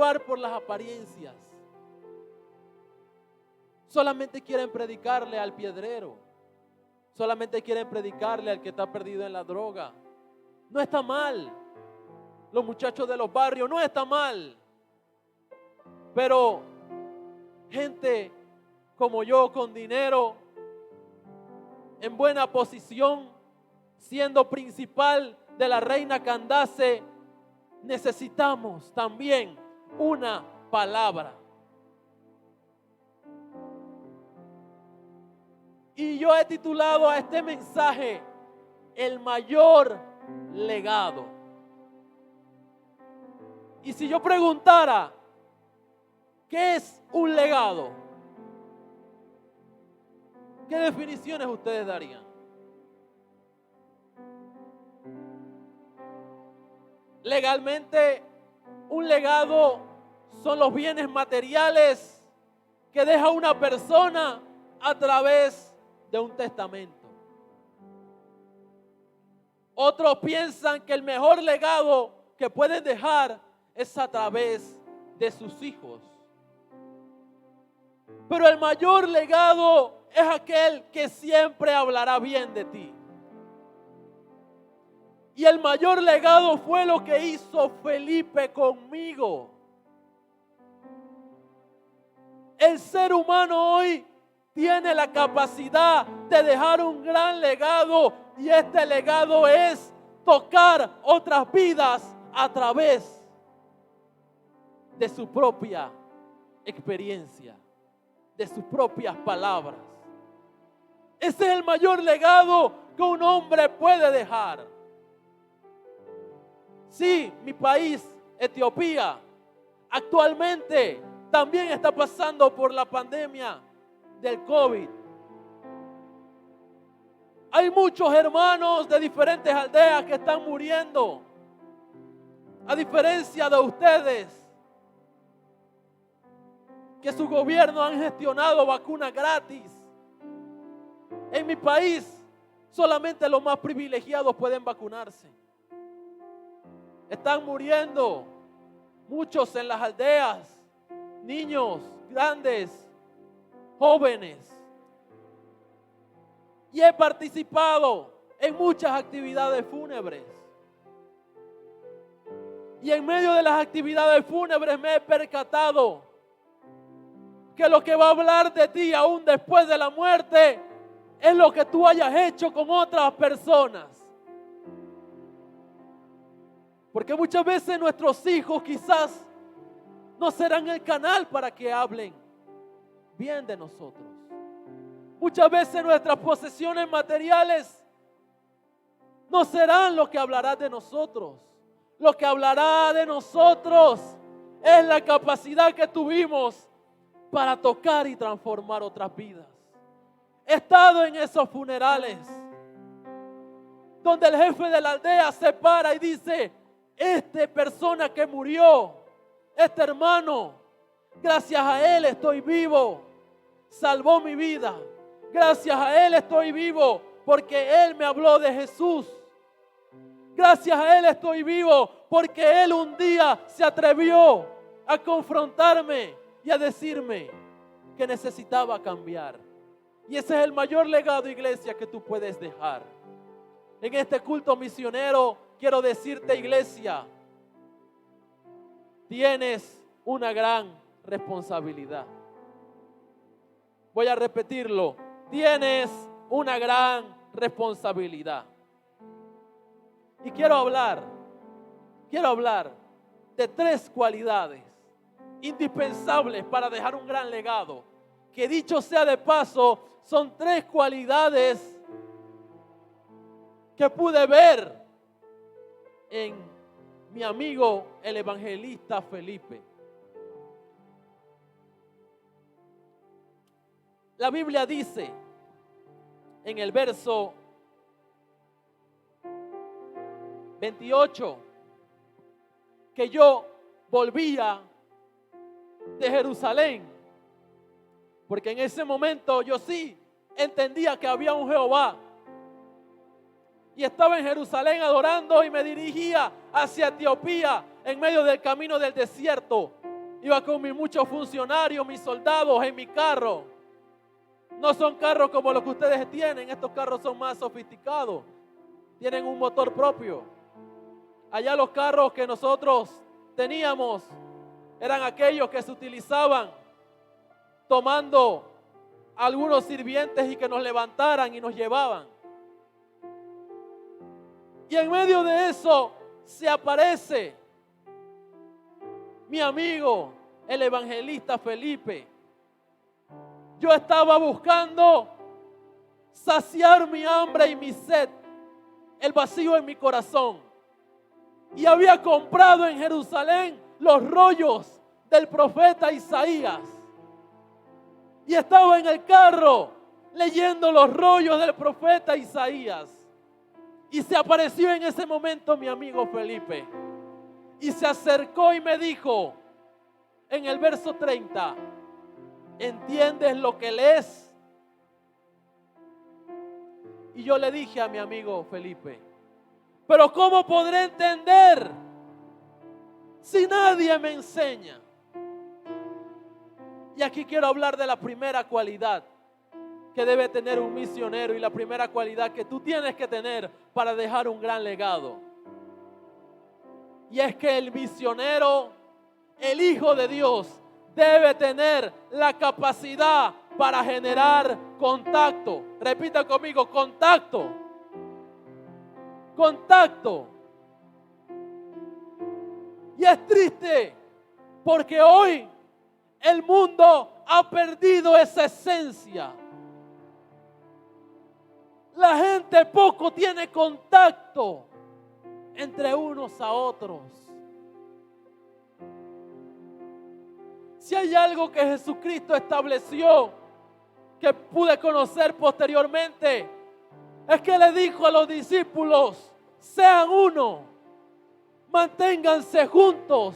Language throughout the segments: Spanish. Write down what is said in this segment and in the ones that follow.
llevar por las apariencias. Solamente quieren predicarle al piedrero. Solamente quieren predicarle al que está perdido en la droga. No está mal. Los muchachos de los barrios, no está mal. Pero gente como yo, con dinero, en buena posición, siendo principal de la reina Candace, necesitamos también una palabra. Y yo he titulado a este mensaje el mayor legado. Y si yo preguntara, ¿qué es un legado? ¿Qué definiciones ustedes darían? Legalmente, un legado son los bienes materiales que deja una persona a través de un testamento. Otros piensan que el mejor legado que pueden dejar es a través de sus hijos. Pero el mayor legado es aquel que siempre hablará bien de ti. Y el mayor legado fue lo que hizo Felipe conmigo. El ser humano hoy tiene la capacidad de dejar un gran legado, y este legado es tocar otras vidas a través de su propia experiencia, de sus propias palabras. Ese es el mayor legado que un hombre puede dejar. Sí, mi país, Etiopía, actualmente también está pasando por la pandemia del COVID. Hay muchos hermanos de diferentes aldeas que están muriendo. A diferencia de ustedes, que su gobierno han gestionado vacunas gratis. En mi país, solamente los más privilegiados pueden vacunarse. Están muriendo muchos en las aldeas, niños, grandes, jóvenes. Y he participado en muchas actividades fúnebres. Y en medio de las actividades fúnebres me he percatado que lo que va a hablar de ti aún después de la muerte es lo que tú hayas hecho con otras personas. Porque muchas veces nuestros hijos quizás no serán el canal para que hablen bien de nosotros. Muchas veces nuestras posesiones materiales no serán lo que hablará de nosotros. Lo que hablará de nosotros es la capacidad que tuvimos para tocar y transformar otras vidas. He estado en esos funerales donde el jefe de la aldea se para y dice: esta persona que murió, este hermano, gracias a él estoy vivo, salvó mi vida. Gracias a él estoy vivo porque él me habló de Jesús. Gracias a él estoy vivo porque él un día se atrevió a confrontarme y a decirme que necesitaba cambiar. Y ese es el mayor legado, iglesia, que tú puedes dejar. En este culto misionero quiero decirte, iglesia, tienes una gran responsabilidad. Voy a repetirlo. Tienes una gran responsabilidad. Y quiero hablar de 3 cualidades indispensables para dejar un gran legado. Que dicho sea de paso, son 3 cualidades que pude ver en mi amigo el evangelista Felipe. La Biblia dice en el verso 28 que yo volvía de Jerusalén, porque en ese momento yo sí entendía que había un Jehová, y estaba en Jerusalén adorando y me dirigía hacia Etiopía en medio del camino del desierto. Iba con mis muchos funcionarios, mis soldados en mi carro. No son carros como los que ustedes tienen. Estos carros son más sofisticados. Tienen un motor propio. Allá los carros que nosotros teníamos eran aquellos que se utilizaban tomando algunos sirvientes y que nos levantaran y nos llevaban. Y en medio de eso se aparece mi amigo, el evangelista Felipe. Yo estaba buscando saciar mi hambre y mi sed, el vacío en mi corazón. Y había comprado en Jerusalén los rollos del profeta Isaías. Y estaba en el carro leyendo los rollos del profeta Isaías. Y se apareció en ese momento mi amigo Felipe. Y se acercó y me dijo, en el verso 30, ¿entiendes lo que lees? Y yo le dije a mi amigo Felipe, pero ¿cómo podré entender si nadie me enseña? Y aquí quiero hablar de la primera cualidad que debe tener un misionero y la primera cualidad que tú tienes que tener para dejar un gran legado. Y es que el misionero, el Hijo de Dios, debe tener la capacidad para generar contacto. Repita conmigo, contacto. Contacto. Y es triste porque hoy el mundo ha perdido esa esencia. La gente poco tiene contacto entre unos a otros. Si hay algo que Jesucristo estableció, que pude conocer posteriormente, es que le dijo a los discípulos, sean uno, manténganse juntos,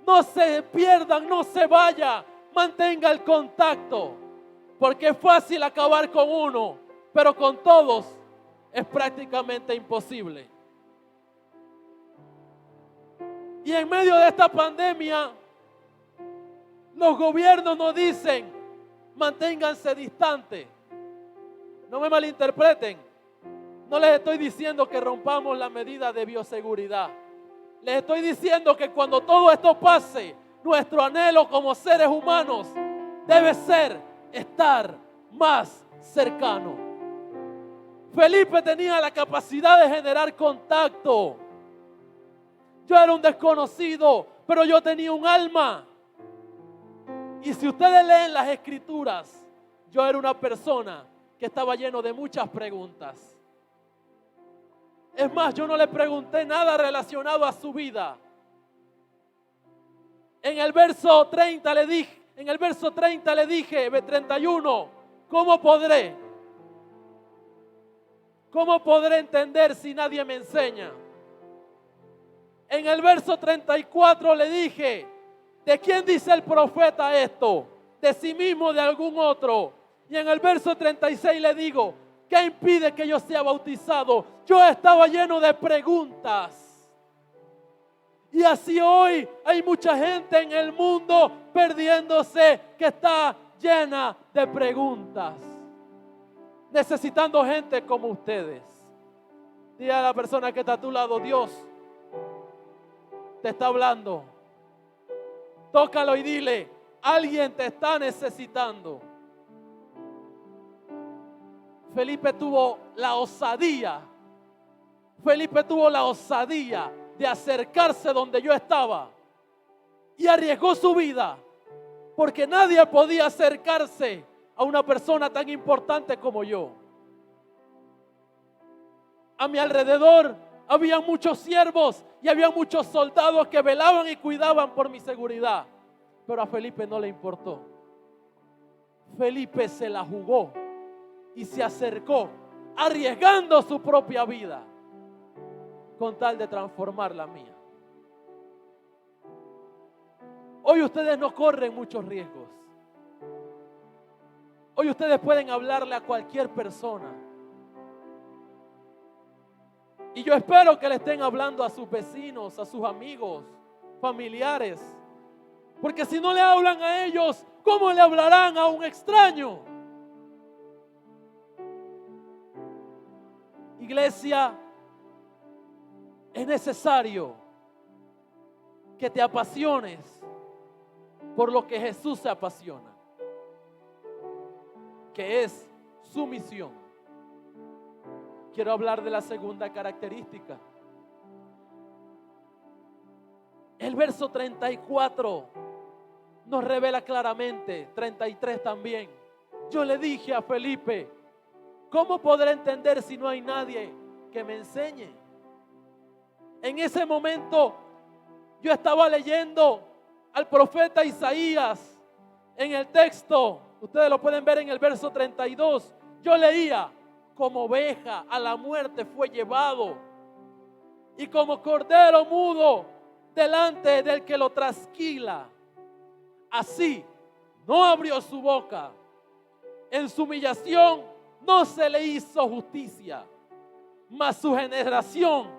no se pierdan, no se vayan, mantenga el contacto, porque es fácil acabar con uno, pero con todos es prácticamente imposible. Y en medio de esta pandemia, los gobiernos nos dicen, manténganse distantes. No me malinterpreten. No les estoy diciendo que rompamos la medida de bioseguridad. Les estoy diciendo que cuando todo esto pase, nuestro anhelo como seres humanos debe ser estar más cercano. Felipe tenía la capacidad de generar contacto. Yo era un desconocido, pero yo tenía un alma. Y si ustedes leen las escrituras, yo era una persona que estaba lleno de muchas preguntas. Es más, yo no le pregunté nada relacionado a su vida. En el verso 30 le dije, 31, ¿cómo podré entender si nadie me enseña? En el verso 34 le dije, ¿de quién dice el profeta esto? ¿De sí mismo o de algún otro? Y en el verso 36 le digo, ¿qué impide que yo sea bautizado? Yo estaba lleno de preguntas. Y así hoy hay mucha gente en el mundo perdiéndose que está llena de preguntas. Necesitando gente como ustedes. Dile a la persona que está a tu lado, Dios te está hablando. Tócalo y dile, alguien te está necesitando. Felipe tuvo la osadía de acercarse donde yo estaba y arriesgó su vida porque nadie podía acercarse a una persona tan importante como yo. A mi alrededor había muchos siervos y había muchos soldados que velaban y cuidaban por mi seguridad, pero a Felipe no le importó. Felipe se la jugó y se acercó, arriesgando su propia vida con tal de transformar la mía. Hoy ustedes no corren muchos riesgos. Hoy ustedes pueden hablarle a cualquier persona. Y yo espero que le estén hablando a sus vecinos, a sus amigos, familiares. Porque si no le hablan a ellos, ¿cómo le hablarán a un extraño? Iglesia, es necesario que te apasiones por lo que Jesús se apasiona, que es su misión. Quiero hablar de la segunda característica. El verso 34 nos revela claramente, 33 también. Yo le dije a Felipe, ¿cómo podré entender si no hay nadie que me enseñe? En ese momento yo estaba leyendo al profeta Isaías en el texto. Ustedes lo pueden ver en el verso 32. Yo leía, como oveja a la muerte fue llevado, y como cordero mudo delante del que lo trasquila, así no abrió su boca. En su humillación no se le hizo justicia, mas su generación,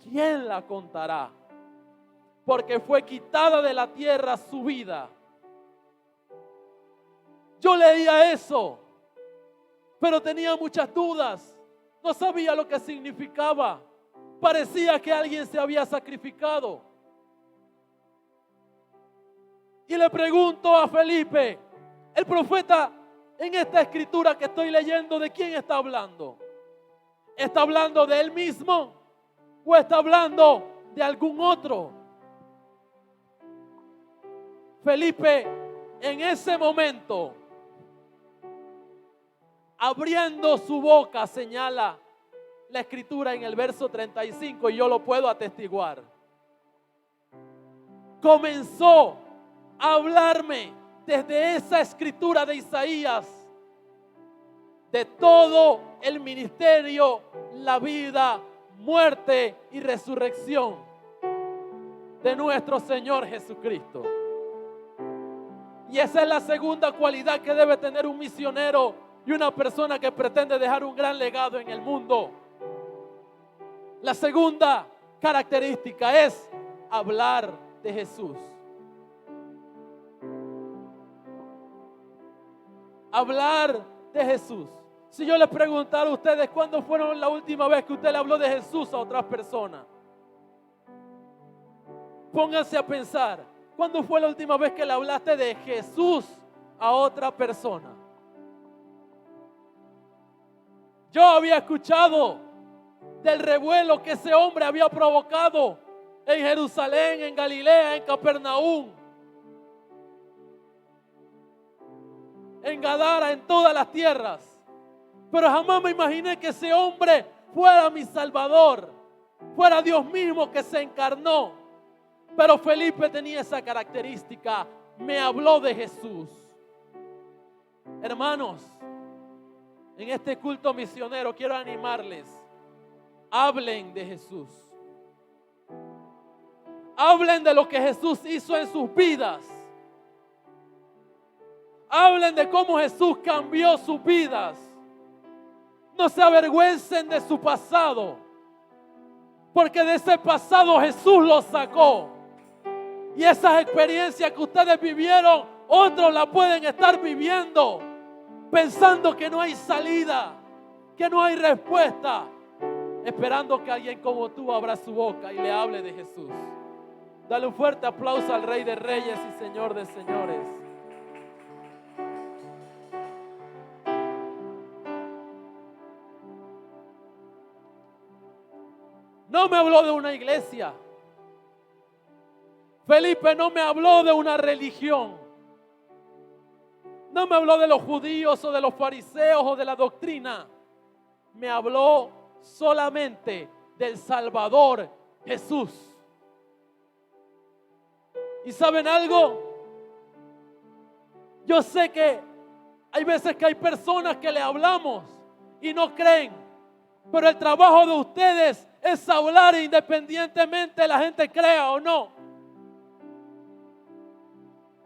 ¿quién la contará? Porque fue quitada de la tierra su vida. Yo leía eso, pero tenía muchas dudas. No sabía lo que significaba. Parecía que alguien se había sacrificado. Y le pregunto a Felipe, el profeta en esta escritura que estoy leyendo, ¿de quién está hablando? ¿Está hablando de él mismo o está hablando de algún otro? Felipe en ese momento, abriendo su boca, señala la escritura en el verso 35, y yo lo puedo atestiguar. Comenzó a hablarme desde esa escritura de Isaías de todo el ministerio, la vida, muerte y resurrección de nuestro Señor Jesucristo. Y esa es la segunda cualidad que debe tener un misionero y una persona que pretende dejar un gran legado en el mundo. La segunda característica es hablar de Jesús. Hablar de Jesús. Si yo les preguntara a ustedes cuándo fueron la última vez que usted le habló de Jesús a otras personas, pónganse a pensar. ¿Cuándo fue la última vez que le hablaste de Jesús a otra persona? Yo había escuchado del revuelo que ese hombre había provocado en Jerusalén, en Galilea, en Capernaum, en Gadara, en todas las tierras. Pero jamás me imaginé que ese hombre fuera mi Salvador, fuera Dios mismo que se encarnó. Pero Felipe tenía esa característica, me habló de Jesús. Hermanos, en este culto misionero quiero animarles, hablen de Jesús. Hablen de lo que Jesús hizo en sus vidas. Hablen de cómo Jesús cambió sus vidas. No se avergüencen de su pasado, porque de ese pasado Jesús los sacó. Y esas experiencias que ustedes vivieron, otros la pueden estar viviendo, pensando que no hay salida, que no hay respuesta, esperando que alguien como tú abra su boca y le hable de Jesús. Dale un fuerte aplauso al Rey de Reyes y Señor de Señores. No me habló de una iglesia. Felipe no me habló de una religión. No me habló de los judíos o de los fariseos o de la doctrina. Me habló solamente del Salvador Jesús. ¿Y saben algo? Yo sé que hay veces que hay personas que le hablamos y no creen. Pero el trabajo de ustedes es hablar independientemente la gente crea o no.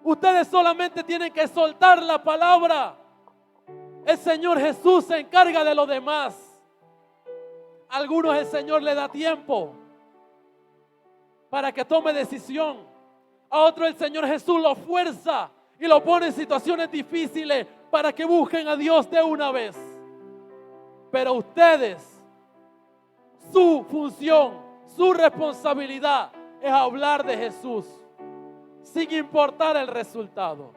Ustedes solamente tienen que soltar la palabra. El Señor Jesús se encarga de lo demás. A algunos el Señor le da tiempo para que tome decisión. A otro el Señor Jesús lo fuerza y lo pone en situaciones difíciles para que busquen a Dios de una vez. Pero ustedes, su función, su responsabilidad es hablar de Jesús, sin importar el resultado.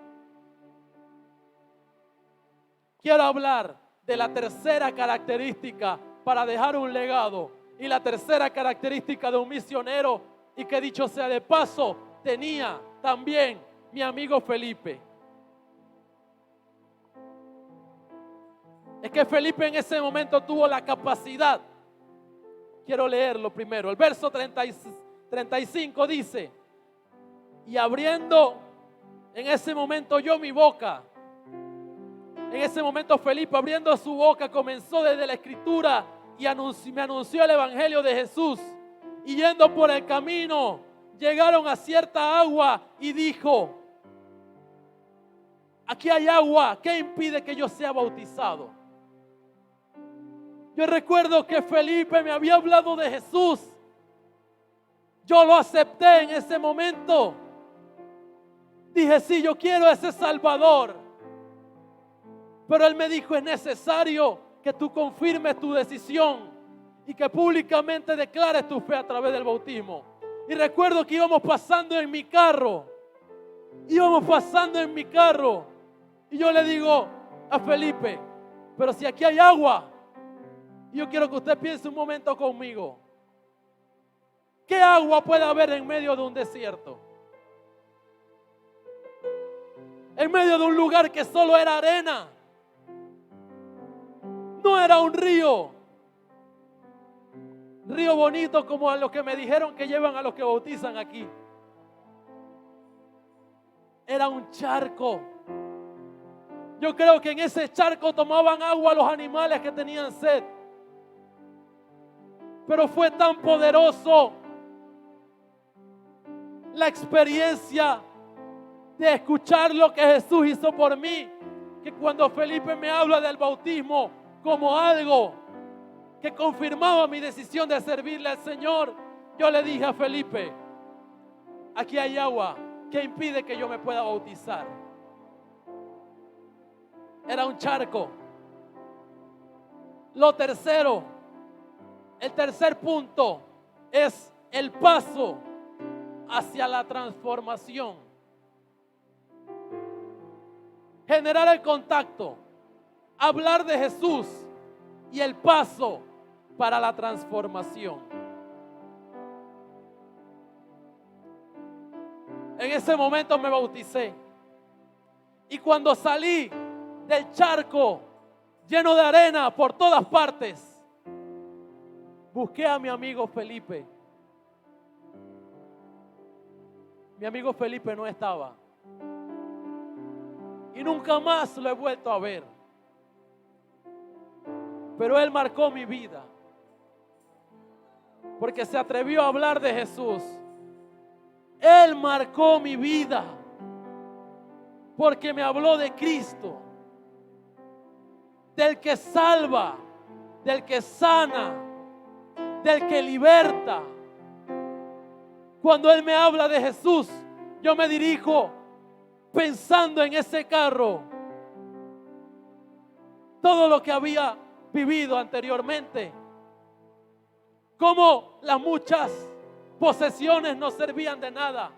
Quiero hablar de la tercera característica para dejar un legado y la tercera característica de un misionero, y que dicho sea de paso, tenía también mi amigo Felipe. Es que Felipe en ese momento tuvo la capacidad. Quiero leerlo primero. El verso 35 dice: y abriendo en ese momento yo mi boca. En ese momento Felipe, abriendo su boca, comenzó desde la escritura y me anunció el evangelio de Jesús. Y yendo por el camino, llegaron a cierta agua y dijo: aquí hay agua, ¿qué impide que yo sea bautizado? Yo recuerdo que Felipe me había hablado de Jesús. Yo lo acepté en ese momento. Dije: sí, yo quiero ese Salvador. Pero él me dijo: es necesario que tú confirmes tu decisión y que públicamente declares tu fe a través del bautismo. Y recuerdo que íbamos pasando en mi carro. Y yo le digo a Felipe: pero si aquí hay agua. Y yo quiero que usted piense un momento conmigo. ¿Qué agua puede haber en medio de un desierto? En medio de un lugar que solo era arena. No era un río bonito como a los que me dijeron que llevan a los que bautizan aquí. Era un charco. Yo creo que en ese charco tomaban agua los animales que tenían sed. Pero fue tan poderoso la experiencia de escuchar lo que Jesús hizo por mí, que cuando Felipe me habla del bautismo como algo que confirmaba mi decisión de servirle al Señor, yo le dije a Felipe: aquí hay agua, ¿qué impide que yo me pueda bautizar? Era un charco. El tercer punto es el paso hacia la transformación. Generar el contacto, hablar de Jesús y el paso para la transformación. En ese momento me bauticé. Y cuando salí del charco lleno de arena por todas partes, busqué a mi amigo Felipe. Mi amigo Felipe no estaba. Y nunca más lo he vuelto a ver. Pero él marcó mi vida. Porque se atrevió a hablar de Jesús. Él marcó mi vida. Porque me habló de Cristo. Del que salva. Del que sana. Del que liberta. Cuando él me habla de Jesús, yo me dirijo pensando en ese carro. Todo lo que había vivido anteriormente. Cómo las muchas posesiones no servían de nada.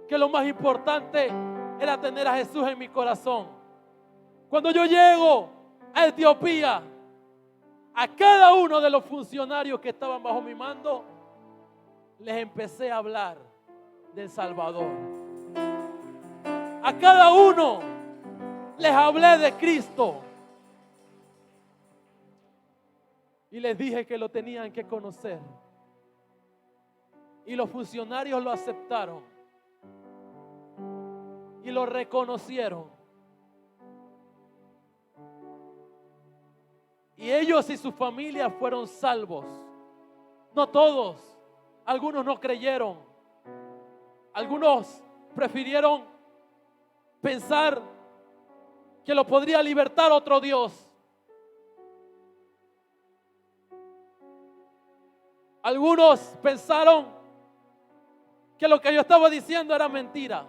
Que lo más importante era tener a Jesús en mi corazón. Cuando yo llego a Etiopía, a cada uno de los funcionarios que estaban bajo mi mando, les empecé a hablar del Salvador. A cada uno les hablé de Cristo. Y les dije que lo tenían que conocer. Y los funcionarios lo aceptaron. Y lo reconocieron. Y ellos y su familia fueron salvos. No todos. Algunos no creyeron. Algunos prefirieron pensar que lo podría libertar otro Dios. Algunos pensaron que lo que yo estaba diciendo era mentira.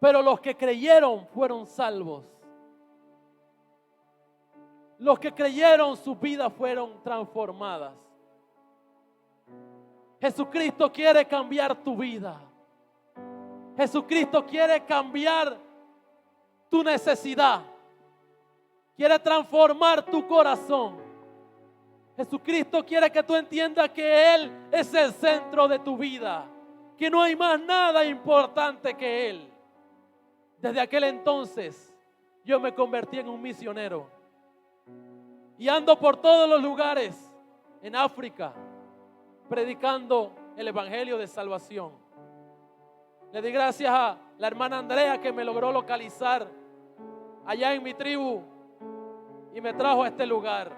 Pero los que creyeron fueron salvos. Los que creyeron, sus vidas fueron transformadas. Jesucristo quiere cambiar tu vida. Jesucristo quiere cambiar tu necesidad. Quiere transformar tu corazón. Jesucristo quiere que tú entiendas que Él es el centro de tu vida. Que no hay más nada importante que Él. Desde aquel entonces yo me convertí en un misionero. Y ando por todos los lugares en África predicando el evangelio de salvación. Le di gracias a la hermana Andrea que me logró localizar allá en mi tribu y me trajo a este lugar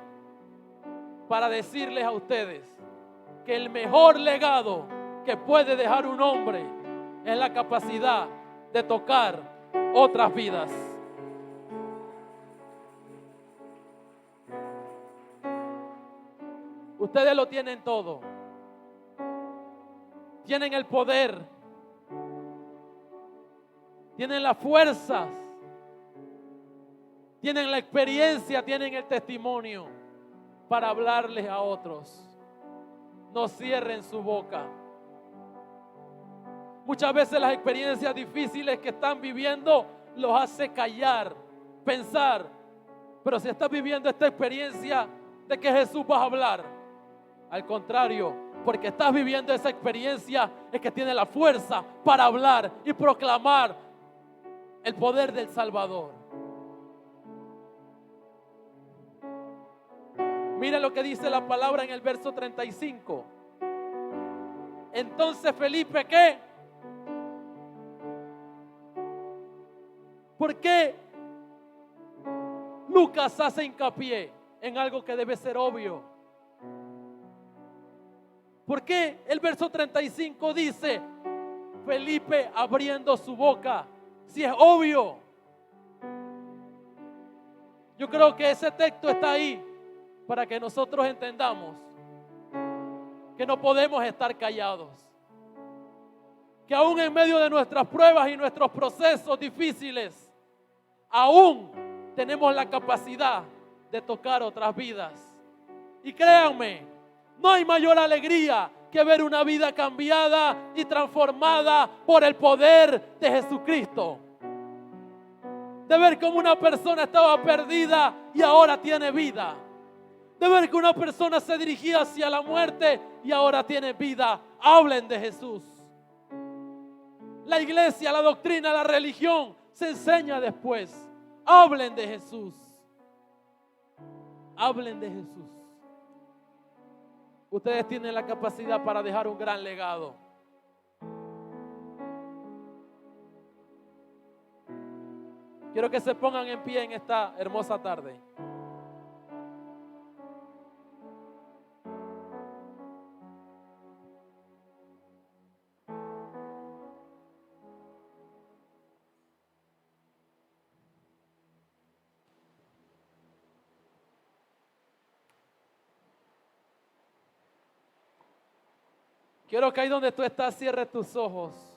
para decirles a ustedes que el mejor legado que puede dejar un hombre es la capacidad de tocar otras vidas. Ustedes lo tienen todo. Tienen el poder. Tienen las fuerzas. Tienen la experiencia, tienen el testimonio para hablarles a otros. No cierren su boca. Muchas veces las experiencias difíciles que están viviendo los hace callar, pensar. Pero si estás viviendo esta experiencia de que Jesús va a hablar, al contrario, porque estás viviendo esa experiencia, es que tienes la fuerza para hablar y proclamar el poder del Salvador. Mira lo que dice la palabra en el verso 35. Entonces Felipe, ¿qué? ¿Por qué Lucas hace hincapié en algo que debe ser obvio? ¿Por qué el verso 35 dice Felipe abriendo su boca? Si es obvio. Yo creo que ese texto está ahí para que nosotros entendamos que no podemos estar callados. Que aún en medio de nuestras pruebas y nuestros procesos difíciles, aún tenemos la capacidad de tocar otras vidas. Y créanme, no hay mayor alegría que ver una vida cambiada y transformada por el poder de Jesucristo. De ver cómo una persona estaba perdida y ahora tiene vida. De ver que una persona se dirigía hacia la muerte y ahora tiene vida. Hablen de Jesús. La iglesia, la doctrina, la religión se enseña después. Hablen de Jesús. Hablen de Jesús. Ustedes tienen la capacidad para dejar un gran legado. Quiero que se pongan en pie en esta hermosa tarde. Quiero que ahí donde tú estás cierres tus ojos.